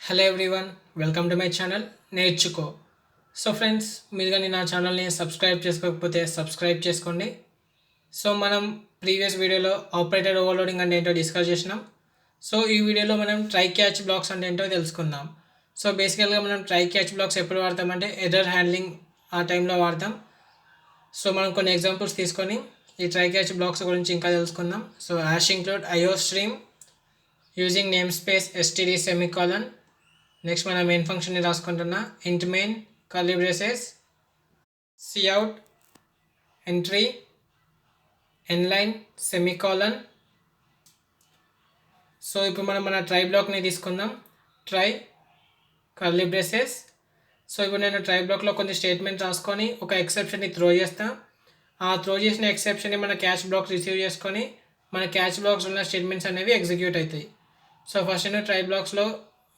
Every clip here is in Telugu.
Hello everyone, welcome to my channel నేర్చుకో. సో ఫ్రెండ్స్, మీరు కానీ నా ఛానల్ని సబ్స్క్రైబ్ చేసుకోకపోతే సబ్స్క్రైబ్ చేసుకోండి. సో మనం ప్రీవియస్ వీడియోలో ఆపరేటర్ ఓవర్లోడింగ్ అంటే ఏంటో డిస్కస్ చేసినాం. సో ఈ వీడియోలో మనం ట్రై క్యాచ్ బ్లాక్స్ అంటే ఏంటో తెలుసుకుందాం. సో బేసికల్గా మనం ట్రై క్యాచ్ బ్లాక్స్ ఎప్పుడు వాడతామంటే ఎర్రర్ హ్యాండ్లింగ్ ఆ టైంలో వాడతాం. సో మనం కొన్ని ఎగ్జాంపుల్స్ తీసుకొని ఈ ట్రై క్యాచ్ బ్లాక్స్ గురించి ఇంకా తెలుసుకుందాం. So hash include IO stream using namespace std semicolon. Next మన మెయిన్ ఫంక్షన్ని రాసుకుంటున్నా int main curly braces cout entry ఎన్లైన్ సెమికాలన్. సో ఇప్పుడు మనం మన ట్రై బ్లాక్ని తీసుకుందాం. Try curly braces. సో ఇప్పుడు నేను ట్రై బ్లాక్లో కొన్ని స్టేట్మెంట్ రాసుకొని ఒక ఎక్సెప్షన్ని త్రో చేస్తాను. ఆ త్రో చేసిన ఎక్సెప్షన్ని మన క్యాచ్ బ్లాక్ రిసీవ్ చేసుకొని మన క్యాచ్ బ్లాక్స్ ఉన్న స్టేట్మెంట్స్ అనేవి ఎగ్జిక్యూట్ అవుతాయి. సో ఫస్ట్ నేను ట్రై బ్లాక్స్లో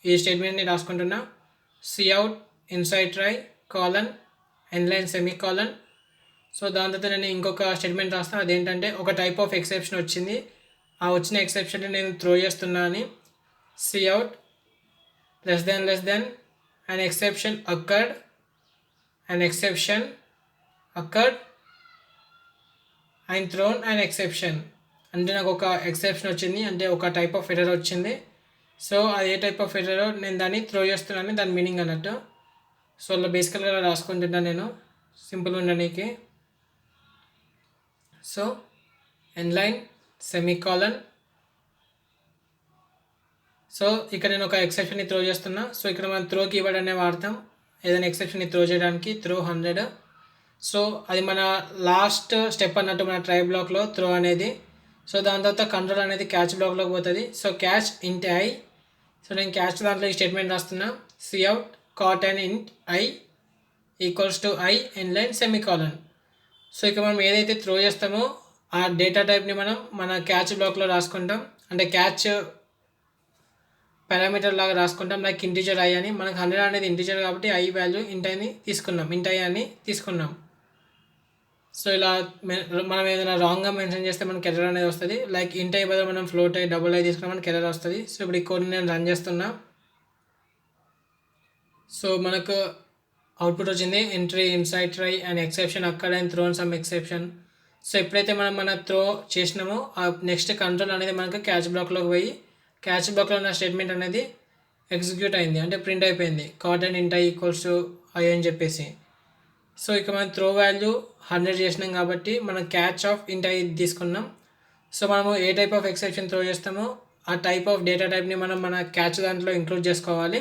ఈ స్టేట్మెంట్ని రాసుకుంటున్నా cout inside try colon N Line semicolon. So దాని తర్వాత నేను ఇంకొక స్టేట్మెంట్ రాస్తాను. అదేంటంటే ఒక టైప్ ఆఫ్ ఎక్సెప్షన్ వచ్చింది, ఆ వచ్చిన ఎక్సెప్షన్ని నేను త్రో చేస్తున్నా అని cout less than an exception occurred and thrown an exception. అంటే నాకు ఒక ఎక్సెప్షన్ వచ్చింది, అంటే ఒక టైప్ ఆఫ్ ఎర్రర్ వచ్చింది. సో అది ఏ టైప్ ఆఫ్ ఎర్రర్ నేను దాన్ని త్రో చేస్తున్నాను, దాని మీనింగ్ అన్నట్టు. సో అలా బేసికల్గా రాసుకుంటున్నాను నేను సింపుల్ ఉండడానికి. So N Line semicolon. సో ఇక్కడ నేను ఒక ఎక్సెప్షన్ని త్రో చేస్తున్నా. సో ఇక్కడ మనం త్రో కీవర్డ్ అనే వాడతాం ఏదైనా ఎక్సెప్షన్ని త్రో చేయడానికి, త్రో 100. సో అది మన లాస్ట్ స్టెప్ అన్నట్టు మన ట్రై బ్లాక్లో త్రో అనేది. సో దాని తర్వాత కంట్రోల్ అనేది క్యాచ్ బ్లాక్లోకి పోతుంది. So catch int I. So నేను క్యాచ్ దాంట్లో ఈ స్టేట్మెంట్ రాస్తున్నా cout caught an int I equals to I N Line semicolon. So ఇక మనం ఏదైతే త్రో చేస్తామో ఆ డేటా టైప్ని మనం మన క్యాచ్ బ్లాక్లో రాసుకుంటాం. అంటే క్యాచ్ పారామీటర్ లాగా రాసుకుంటాం, లైక్ ఇంటీజర్ ఐ అని. మనకు 100 అనేది ఇంటీజర్ కాబట్టి ఐ వాల్యూ ఇంట్ ఐ అని తీసుకున్నాం. సో ఇలా మనం ఏదైనా రాంగ్గా మెన్షన్ చేస్తే మనకి ఎర్రర్ అనేది వస్తుంది. లైక్ ఇంట్ ఐ బదులు మనం ఫ్లోట్ ఐ డబుల్ ఐ తీసుకున్నా మనకి ఎర్రర్ వస్తుంది. సో ఇప్పుడు ఈ కోడ్ని నేను రన్ చేస్తున్నా. సో మనకు అవుట్పుట్ వచ్చింది entry inside try and exception అక్కడ and thrown some exception. So ఎప్పుడైతే మన త్రో చేసినామో ఆ నెక్స్ట్ కంట్రోల్ అనేది మనకు క్యాచ్ బ్లాక్లోకి పోయి క్యాచ్ బ్లాక్లో ఉన్న స్టేట్మెంట్ అనేది ఎగ్జిక్యూట్ అయింది, అంటే ప్రింట్ అయిపోయింది కాట్ అండ్ ఇంట్ ఐ ఈక్వల్స్ టు ఐ అని చెప్పేసి. సో ఇక మనం త్రో వాల్యూ 100 చేసినాం కాబట్టి మనం క్యాచ్ ఆఫ్ ఇంట్ ఐ తీసుకున్నాం. సో మనము ఏ టైప్ ఆఫ్ ఎక్సెప్షన్ త్రో చేస్తామో ఆ టైప్ ఆఫ్ డేటా టైప్ని మనం మన క్యాచ్ దాంట్లో ఇంక్లూడ్ చేసుకోవాలి.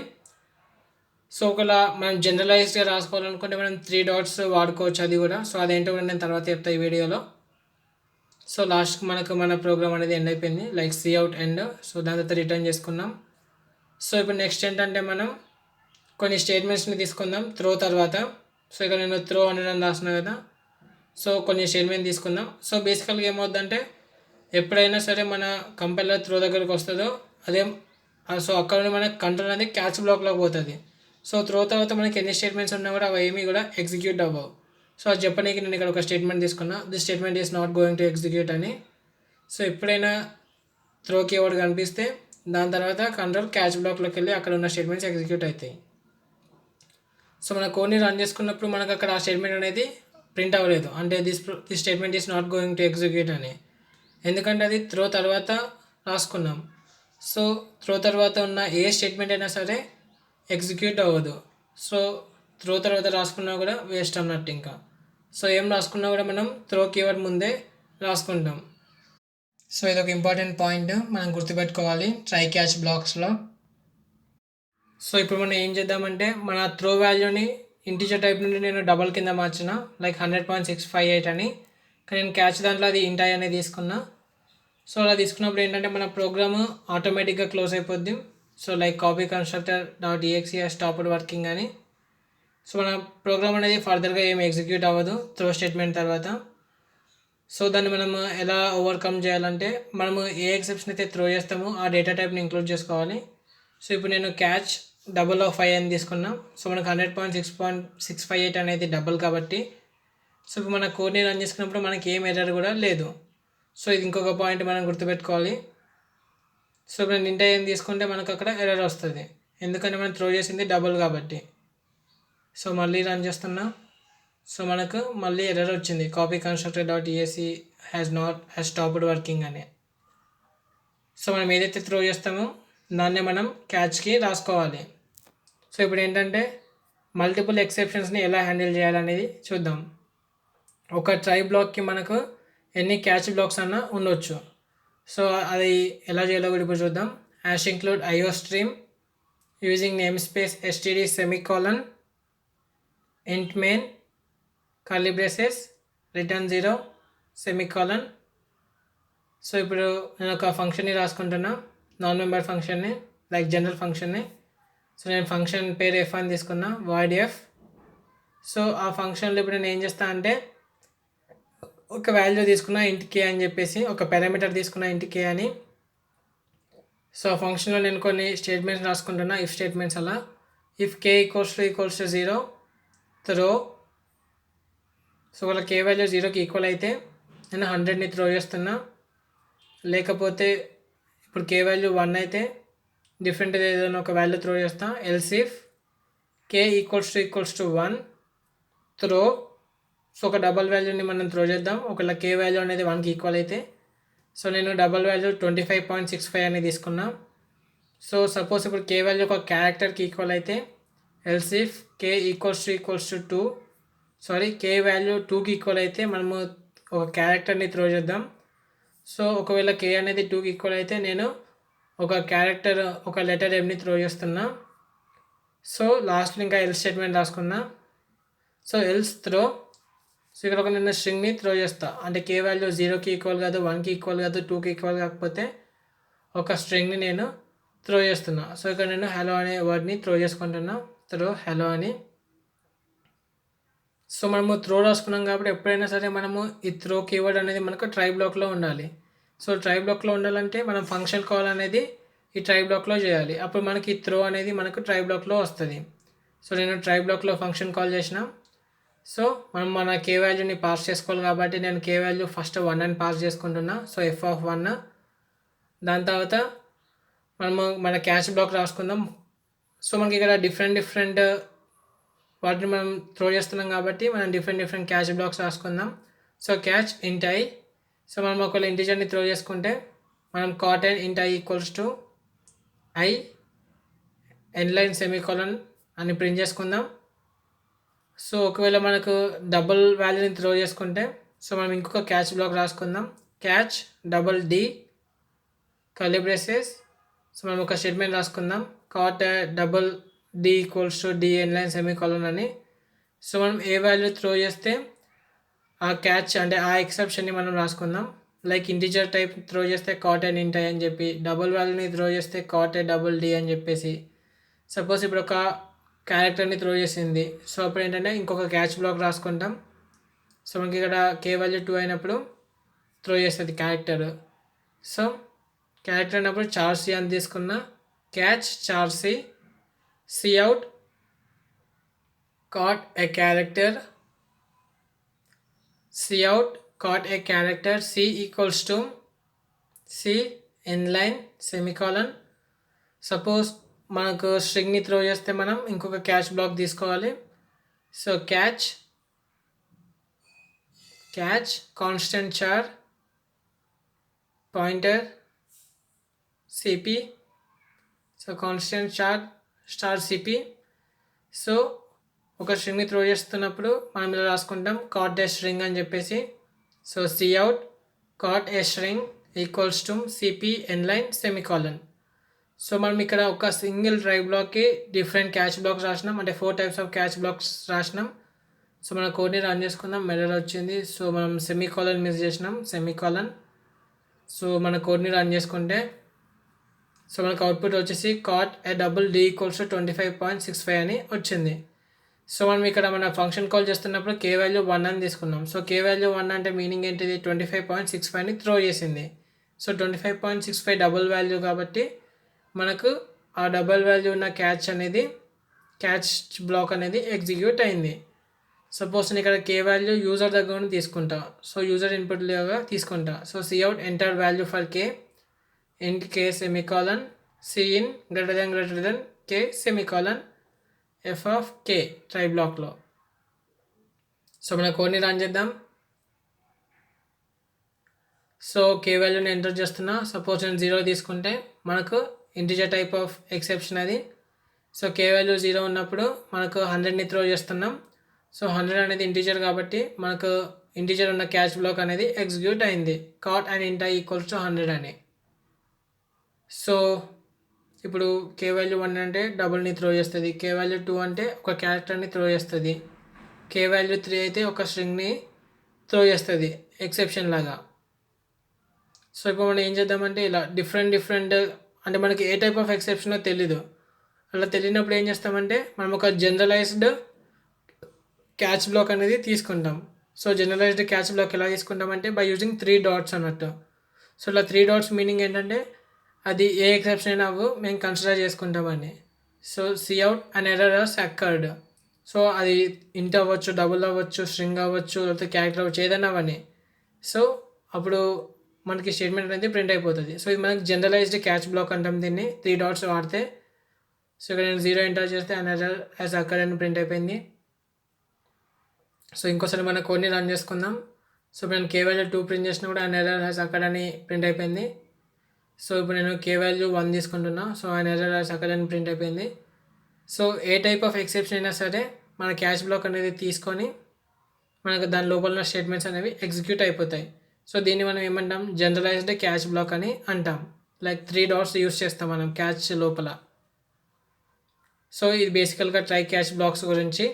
సో ఒకవేళ మనం జనరలైజ్డ్గా రాసుకోవాలనుకుంటే మనం 3 డాట్స్ వాడుకోవచ్చు, అది కూడా. సో అదేంటో కూడా నేను తర్వాత చెప్తాను ఈ వీడియోలో. సో లాస్ట్కి మన ప్రోగ్రామ్ అనేది ఎండ్ అయిపోయింది, లైక్ cout ఎండ్. సో దాని తర్వాత రిటర్న్ చేసుకున్నాం. సో ఇప్పుడు నెక్స్ట్ ఏంటంటే మనం కొన్ని స్టేట్మెంట్స్ని తీసుకుందాం త్రో తర్వాత. సో ఇక్కడ నేను త్రో 100 అని రాసిన కదా. సో కొన్ని స్టేట్మెంట్ తీసుకుందాం. సో బేసికల్గా ఏమవుతుందంటే ఎప్పుడైనా సరే మన కంపైలర్ త్రో దగ్గరికి వస్తుందో అదే, సో అక్కడ నుండి మనకి కంట్రోల్ అనేది క్యాచ్ బ్లాక్లోకి పోతుంది. సో త్రో తర్వాత మనకి ఎన్ని స్టేట్మెంట్స్ ఉన్నా కూడా అవి ఏమీ కూడా ఎగ్జిక్యూట్ అవ్వవు. సో అది చెప్పడానికి నేను ఇక్కడ ఒక స్టేట్మెంట్ తీసుకున్నా, this statement is not going to execute అని. సో ఎప్పుడైనా త్రో కీవర్డ్ కనిపిస్తే దాని తర్వాత కంట్రోల్ క్యాచ్ బ్లాక్లోకి వెళ్ళి అక్కడ ఉన్న స్టేట్మెంట్స్ ఎగ్జిక్యూట్ అవుతాయి. సో మన కోడ్ని రన్ చేసుకున్నప్పుడు మనకు అక్కడ ఆ స్టేట్మెంట్ అనేది ప్రింట్ అవ్వలేదు, అంటే this statement is not going to execute అని. ఎందుకంటే అది త్రో తర్వాత రాసుకున్నాం. సో త్రో తర్వాత ఉన్న ఏ స్టేట్మెంట్ అయినా సరే ఎగ్జిక్యూట్ అవ్వదు. సో త్రో తర్వాత రాసుకున్నా కూడా వేస్ట్ అన్నట్టు ఇంకా. సో ఏం రాసుకున్నా కూడా మనం త్రో కీవర్డ్ ముందే రాసుకుంటాం. సో ఇది ఒక ఇంపార్టెంట్ పాయింట్ మనం గుర్తుపెట్టుకోవాలి ట్రై క్యాచ్ బ్లాక్స్లో. సో ఇప్పుడు మనం ఏం చేద్దామంటే మన త్రో వాల్యూని ఇంటీజర్ టైప్ నుండి నేను డబల్ కింద మార్చిన, లైక్ 100.658 అని. కానీ నేను క్యాచ్ దాంట్లో అది ఇంట్ ఐ అనేది తీసుకున్నా. సో అలా తీసుకున్నప్పుడు ఏంటంటే మన ప్రోగ్రామ్ ఆటోమేటిక్గా క్లోజ్ అయిపోద్ది. So like copy constructor .exe stopped working అని. సో మన ప్రోగ్రామ్ అనేది ఫర్దర్గా ఏమి ఎగ్జిక్యూట్ అవ్వదు త్రో స్టేట్మెంట్ తర్వాత. సో దాన్ని మనం ఎలా ఓవర్కమ్ చేయాలంటే మనము ఏ ఎక్సెప్షన్ అయితే త్రో చేస్తామో ఆ డేటా టైప్ని ఇంక్లూడ్ చేసుకోవాలి. సో ఇప్పుడు నేను క్యాచ్ డబుల్ ఆఫ్ 5 అని తీసుకున్నాం. సో మనకు 100.658 అనేది డబుల్ కాబట్టి. సో ఇప్పుడు మన కోడ్ని రన్ చేసుకున్నప్పుడు మనకి ఏం ఎర్రర్ కూడా లేదు. సో ఇది ఇంకొక పాయింట్ మనం గుర్తుపెట్టుకోవాలి. సో ఇప్పుడు ఇంట్ ఐ అని తీసుకుంటే మనకు అక్కడ ఎర్రర్ వస్తుంది, ఎందుకంటే మనం త్రో చేసింది డబుల్ కాబట్టి. సో మళ్ళీ రన్ చేస్తున్నా. సో మనకు మళ్ళీ ఎర్రర్ వచ్చింది, copy constructor dot ESC has stopped working అని. సో మనం ఏదైతే త్రో చేస్తామో దాన్నే మనం క్యాచ్కి రాసుకోవాలి. సో ఇప్పుడు ఏంటంటే మల్టిపుల్ ఎక్సెప్షన్స్ని ఎలా హ్యాండిల్ చేయాలనేది చూద్దాం. ఒక ట్రై బ్లాక్కి మనకు ఎన్ని క్యాచ్ బ్లాక్స్ అన్నా ఉండొచ్చు. సో అది ఎలా చేయాలో కూడా ఇప్పుడు చూద్దాం. Hash include IO stream using name space STD semicolon ఇంట్ main curly braces return 0 semicolon. So ఇప్పుడు నేను ఒక ఫంక్షన్ని రాసుకుంటున్నా, నాన్ మెంబర్ ఫంక్షన్ని, లైక్ జనరల్ ఫంక్షన్ని. సో నేను ఫంక్షన్ పేరు ఎఫ్ అని తీసుకున్నా, వాయిడ్ ఎఫ్. సో ఆ ఫంక్షన్లో ఇప్పుడు నేను ఏం చేస్తా అంటే ఒక వాల్యూ తీసుకున్నా ఇంట్ కే అని చెప్పేసి, ఒక పారామీటర్ తీసుకున్నా ఇంట్ కే అని. సో ఆ ఫంక్షన్లో నేను కొన్ని స్టేట్మెంట్స్ రాసుకుంటున్నా, ఇఫ్ స్టేట్మెంట్స్ అలా. If k equals to 0 throw. So వాళ్ళ కే వాల్యూ 0కి ఈక్వల్ అయితే నేను 100ని త్రో చేస్తున్నా. లేకపోతే ఇప్పుడు కే వాల్యూ 1 అయితే డిఫరెంట్ ఏదైనా ఒక వాల్యూ త్రో చేస్తా. Else if k equals to 1 throw. So ఒక డబల్ వాల్యూని మనం త్రో చేద్దాం. ఒకవేళ కే వాల్యూ అనేది 1కి ఈక్వల్ అయితే. సో నేను డబల్ వాల్యూ 25.65 అని తీసుకున్నా. సో సపోజ్ ఇప్పుడు కే వాల్యూ ఒక క్యారెక్టర్కి ఈక్వల్ అయితే else if k equals to 2 K value 2కి ఈక్వల్ అయితే మనము ఒక క్యారెక్టర్ని త్రో చేద్దాం. సో ఒకవేళ కే అనేది 2కి ఈక్వల్ అయితే నేను ఒక క్యారెక్టర్ ఒక లెటర్ ఎంని త్రో చేస్తున్నా. సో లాస్ట్లో ఇంకా ఎల్స్ స్టేట్మెంట్ రాసుకున్నా. So else throw. సో ఇక్కడ ఒక నేను స్ట్రింగ్ని త్రో చేస్తా, అంటే కే వాల్యూ 0కి ఈక్వల్ కాదు, 1కి ఈక్వల్ కాదు, 2కి ఈక్వల్ కాకపోతే ఒక స్ట్రింగ్ని నేను త్రో చేస్తున్నా. సో ఇక్కడ నేను హలో అనే వర్డ్ని త్రో చేసుకుంటున్నా, త్రో హలో అని. సో మనము త్రో రాసుకున్నాం కాబట్టి ఎప్పుడైనా సరే మనము ఈ త్రో కీవర్డ్ అనేది మనకు ట్రై బ్లాక్లో ఉండాలి. సో ట్రై బ్లాక్లో ఉండాలంటే మనం ఫంక్షన్ కాల్ అనేది ఈ ట్రై బ్లాక్లో చేయాలి, అప్పుడు మనకి త్రో అనేది మనకు ట్రై బ్లాక్లో వస్తుంది. సో నేను ట్రై బ్లాక్లో ఫంక్షన్ కాల్ చేసిన. సో మనం మన కే వాల్యూని పాస్ చేసుకోవాలి కాబట్టి నేను కే వాల్యూ ఫస్ట్ 1 అని పాస్ చేసుకుంటున్నా. So F of 1. దాని తర్వాత మనము మన క్యాచ్ బ్లాక్ రాసుకుందాం. సో మనకి ఇక్కడ డిఫరెంట్ వాటిని మనం త్రో చేస్తున్నాం కాబట్టి మనం డిఫరెంట్ క్యాచ్ బ్లాక్స్ రాసుకుందాం. So catch int I. So మనం ఒకవేళ ఇంటిజర్ని త్రో చేసుకుంటే మనం caught an int I equals to I ఎన్లైన్ సెమీకోలన్ అని ప్రింట్ చేసుకుందాం. సో ఒకవేళ మనకు డబుల్ వాల్యూని త్రో చేసుకుంటే సో మనం ఇంకొక క్యాచ్ బ్లాక్ రాసుకుందాం. Catch double D curly braces. So మనం ఒక స్టేట్మెంట్ రాసుకుందాం, caught double D equals to D ఎన్లైన్ సెమీకోలన్ అని. సో మనం ఏ వాల్యూ త్రో చేస్తే ఆ క్యాచ్ అంటే ఆ ఎక్సెప్షన్ని మనం రాసుకుందాం. లైక్ ఇంటిజర్ టైప్ త్రో చేస్తే కాట్ అండ్ ఇంట్ అని చెప్పి, డబుల్ వాల్యూని త్రో చేస్తే కాట్ డబుల్ డి అని చెప్పేసి. సపోజ్ ఇప్పుడు ఒక క్యారెక్టర్ని త్రో చేసింది, సో అప్పుడు ఏంటంటే ఇంకొక క్యాచ్ బ్లాక్ రాసుకుంటాం. సో మనకి ఇక్కడ కే వాల్యూ 2 అయినప్పుడు త్రో చేస్తుంది క్యారెక్టర్. సో క్యారెక్టర్ అయినప్పుడు చార్ సి అని తీసుకున్న, catch char C, cout caught a character, cout caught a character C equals to C inline semicolon. Suppose మనకు స్ట్రింగ్ని త్రో చేస్తే మనం ఇంకొక క్యాచ్ బ్లాక్ తీసుకోవాలి. So catch constant char pointer CP. So constant char star CP. So ఒక స్ట్రింగ్ని త్రో చేస్తున్నప్పుడు మనం ఇలా రాసుకుంటాం, కాట్ ఏ స్ట్రింగ్ అని చెప్పేసి. So cout caught a string equals to CP ఎన్లైన్ సెమీకోలన్. సో మనం ఇక్కడ ఒక సింగిల్ ట్రై బ్లాక్కి డిఫరెంట్ క్యాచ్ బ్లాక్స్ రాసినాం, అంటే 4 టైప్స్ ఆఫ్ క్యాచ్ బ్లాక్స్ రాసినాం. సో మన కోడ్ని రన్ చేసుకుందాం. ఎర్రర్ వచ్చింది, సో మనం సెమీకోలన్ మిస్ చేసినాం, సెమీకోలన్. సో మన కోడ్ని రన్ చేసుకుంటే సో మనకు అవుట్పుట్ వచ్చేసి caught a double D equals to 25.65 అని వచ్చింది. సో మనం ఇక్కడ మన ఫంక్షన్ కాల్ చేస్తున్నప్పుడు కే వాల్యూ 1 అని తీసుకున్నాం. సో కే వాల్యూ 1 అంటే మీనింగ్ ఏంటిది, 25.65ని త్రో చేసింది. సో 25.65 డబుల్ వాల్యూ కాబట్టి మనకు ఆ డబల్ వాల్యూ ఉన్న క్యాచ్ బ్లాక్ అనేది ఎగ్జిక్యూట్ అయింది. సపోజ్ నేను ఇక్కడ కే వాల్యూ యూజర్ దగ్గర నుండి తీసుకుంటా. సో యూజర్ ఇన్పుట్ లాగా తీసుకుంటా. So cout enter value for K int K semicolon cin greater than K semicolon F of K try బ్లాక్లో. సో మన కోడ్ని రన్ చేద్దాం. సో కే వాల్యూని ఎంటర్ చేస్తున్నా. సపోజ్ నేను 0 తీసుకుంటే మనకు ఇంటిజర్ టైప్ ఆఫ్ ఎక్సెప్షన్ అది. సో కే వాల్యూ 0 ఉన్నప్పుడు మనకు 100ని త్రో చేస్తున్నాం. సో 100 అనేది ఇంటిజర్ కాబట్టి మనకు ఇంటిజర్ ఉన్న క్యాచ్ బ్లాక్ అనేది ఎగ్జిక్యూట్ అయింది. కాట్ అండ్ ఇంట్ ఐ ఈక్వల్స్ టు 100 అని. సో ఇప్పుడు కే వాల్యూ 1 అంటే డబుల్ని త్రో చేస్తుంది. కే వాల్యూ 2 అంటే ఒక క్యారెక్టర్ని త్రో చేస్తుంది. కే వాల్యూ 3 అయితే ఒక స్ట్రింగ్ని త్రో చేస్తుంది ఎక్సెప్షన్ లాగా. సో ఇప్పుడు మనం ఏం చేద్దామంటే ఇలా డిఫరెంట్ అంటే మనకి ఏ టైప్ ఆఫ్ ఎక్సెప్షనో తెలీదు. అలా తెలియనప్పుడు ఏం చేస్తామంటే మనం ఒక జనరలైజ్డ్ క్యాచ్ బ్లాక్ అనేది తీసుకుంటాం. సో జనరలైజ్డ్ క్యాచ్ బ్లాక్ ఎలా తీసుకుంటామంటే బై యూజింగ్ 3 డాట్స్ అన్నట్టు. సో ఇలా 3 డాట్స్ మీనింగ్ ఏంటంటే అది ఏ ఎక్సెప్షన్ అయినా మేము కన్సిడర్ చేసుకుంటామని. So cout and error or occurred. So అది ఇంట్ అవ్వచ్చు, డబుల్ అవ్వచ్చు, స్ట్రింగ్ అవ్వచ్చు, లేకపోతే క్యారెక్టర్ అవ్వచ్చు, ఏదైనా అవన్నీ. సో అప్పుడు మనకి స్టేట్మెంట్ అనేది ప్రింట్ అయిపోతుంది. సో ఇది మనకి జనరలైజ్డ్ క్యాచ్ బ్లాక్ అంటాం దీన్ని 3 డాట్స్ వాడితే. సో ఇక్కడ నేను 0 ఎంటర్ చేస్తే అండ్ ఎర్రర్ యాజ్ అక్కర్డ్ అని ప్రింట్ అయిపోయింది. సో ఇంకోసారి మన కోడ్ని రన్ చేసుకుందాం. సో ఇప్పుడు నేను కే వాల్యూ 2 ప్రింట్ చేసినా కూడా అండ్ ఎర్రర్ హ్యాస్ అక్కర్డ్ అని ప్రింట్ అయిపోయింది. సో ఇప్పుడు నేను కే వాల్యూ 1 తీసుకుంటున్నా. So and error has occurred అని ప్రింట్ అయిపోయింది. So A type of exception అయినా సరే మన క్యాచ్ బ్లాక్ అనేది తీసుకొని మనకు దాని లోపల ఉన్న స్టేట్మెంట్స్ అనేవి ఎగ్జిక్యూట్ అయిపోతాయి. సో దీన్ని మనం ఏమంటాం, జనరలైజ్డ్ క్యాచ్ బ్లాక్ అని అంటాం. లైక్ 3 డాట్స్ యూస్ చేస్తాం మనం క్యాచ్ లోపల. సో ఇది బేసికల్గా ట్రై క్యాచ్ బ్లాక్స్ గురించి.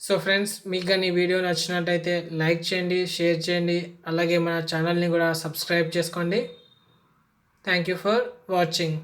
సో ఫ్రెండ్స్, మీకు కానీ ఈ వీడియో నచ్చినట్టయితే లైక్ చేయండి, షేర్ చేయండి, అలాగే మన ఛానల్ని కూడా సబ్స్క్రైబ్ చేసుకోండి. Thank you for watching.